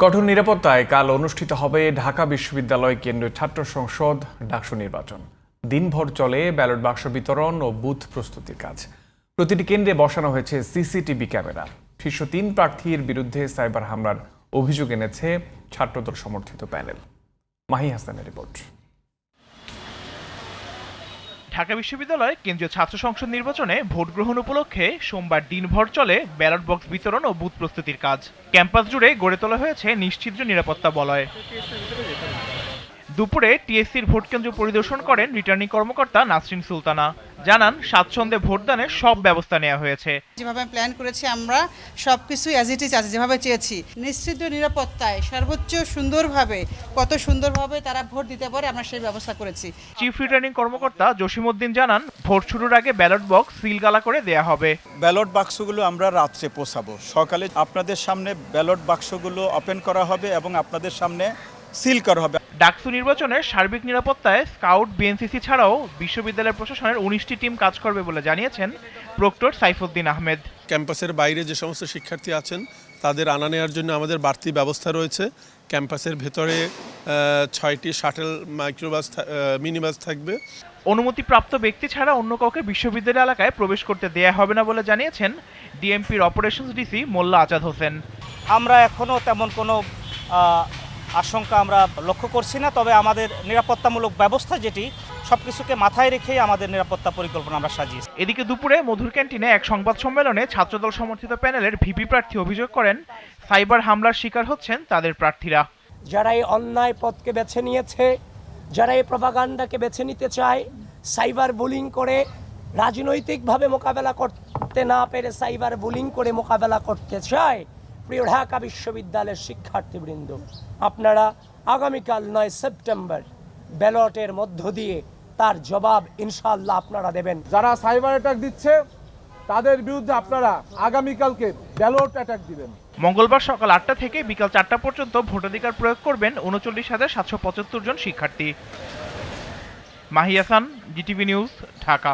কঠোর নিরাপত্তায় কাল অনুষ্ঠিত হবে ঢাকা বিশ্ববিদ্যালয় কেন্দ্রীয় ছাত্র সংসদ ডাকসু নির্বাচন। দিনভর চলে ব্যালট বাক্স বিতরণ ও বুথ প্রস্তুতির কাজ। প্রতিটি কেন্দ্রে বসানো হয়েছে সিসিটিভি ক্যামেরা। শীর্ষ ৩ প্রার্থীর বিরুদ্ধে সাইবার হামলার অভিযোগ এনেছে ছাত্রদল সমর্থিত প্যানেল। মাহি হাসানের রিপোর্ট। ঢাকা বিশ্ববিদ্যালয় কেন্দ্রীয় ছাত্র সংসদ নির্বাচনে ভোট গ্রহণ উপলক্ষে সোমবার দিনভর চলে ব্যালট বক্স বিতরণ ও বুথ প্রস্তুতির কাজ। ক্যাম্পাস জুড়ে গড়ে তোলা হয়েছে নিশ্চিদ্র নিরাপত্তা বলয়। দুপুরে টিএসসির ভোট কেন্দ্র পরিদর্শন করেন রিটার্নিং কর্মকর্তা নাসরিন সুলতানা। জানান স্বাচ্ছন্দ্যে ভোটদানের সব ব্যবস্থা নেওয়া হয়েছে। যেভাবে প্ল্যান করেছি আমরা সবকিছু অ্যাজ ইট ইজ আছে, যেভাবে চেয়েছি নিশ্চিত নিরাপত্তায় সর্বোচ্চ কত সুন্দরভাবে তারা ভোট দিতে পারে আমরা সেই ব্যবস্থা করেছি। চিফ রিটার্নিং কর্মকর্তা জসিমউদ্দিন জানান ভোট শুরুর আগে ব্যালট বক্স সিলগালা করে দেয়া হবে। ব্যালট বাক্সগুলো আমরা রাত্রে পৌঁছাবো, সকালে আপনাদের সামনে ব্যালট বাক্সগুলো ওপেন করা হবে এবং আপনাদের সামনে সিল করা হবে। ডাকসু নির্বাচনের সার্বিক নিরাপত্তায় স্কাউট, বিএনসিসি ছাড়াও বিশ্ববিদ্যালয় প্রশাসনের 19টি টিম কাজ করবে বলে জানিয়েছেন প্রক্টর সাইফুদ্দিন আহমেদ। ক্যাম্পাসের বাইরে যে সমস্ত শিক্ষার্থী আছেন তাদের আনা নেওয়ার জন্য আমাদের বাড়তি ব্যবস্থা রয়েছে। ক্যাম্পাসের ভেতরে 6টি শাটেল মাইক্রোবাস মিনিবাস থাকবে। অনুমতিপ্রাপ্ত ব্যক্তি ছাড়া অন্য কাউকে বিশ্ববিদ্যালয় এলাকায় প্রবেশ করতে দেয়া হবে না বলে জানিয়েছেন ডিএমপির অপারেশনস ডিসি মোল্লা আজাদ হোসেন। আমরা এখনো তেমন কোনো আশঙ্কা আমরা লক্ষ্য করছি না, তবে আমাদের নিরাপত্তামূলক ব্যবস্থা যেটি সবকিছুকে মাথায় রেখেই আমাদের নিরাপত্তা পরিকল্পনা আমরা সাজিয়েছি। এদিকে দুপুরে মধুর ক্যান্টিনে এক সংবাদ সম্মেলনে ছাত্রদল সমর্থিত প্যানেলের ভিপি প্রার্থী অভিযোগ করেন সাইবার হামলার শিকার হচ্ছেন তাদের প্রার্থীরা। যারা এই অন্যায় পথকে বেছে নিয়েছে, যারা এই প্রপাগান্ডাকে বেছে নিতে চায়, সাইবার বুলিং করে রাজনৈতিকভাবে মোকাবেলা করতে না পেরে সাইবার বুলিং করে মোকাবেলা করতে চায়, প্রিয় ঢাকা বিশ্ববিদ্যালয়ের শিক্ষার্থীবৃন্দ, আপনারা আগামীকাল 9 সেপ্টেম্বর ব্যালটের মধ্য দিয়ে তার জবাব ইনশাআল্লাহ আপনারা দেবেন। যারা সাইবার অ্যাটাক দিচ্ছে তাদের বিরুদ্ধে আপনারা আগামীকালকে ব্যালট অ্যাটাক দিবেন। মঙ্গলবার সকাল 8টা থেকে বিকাল 4টা পর্যন্ত ভোটাধিকার প্রয়োগ করবেন 39,775 জন শিক্ষার্থী। Mahi Hasan, GTV news, Dhaka.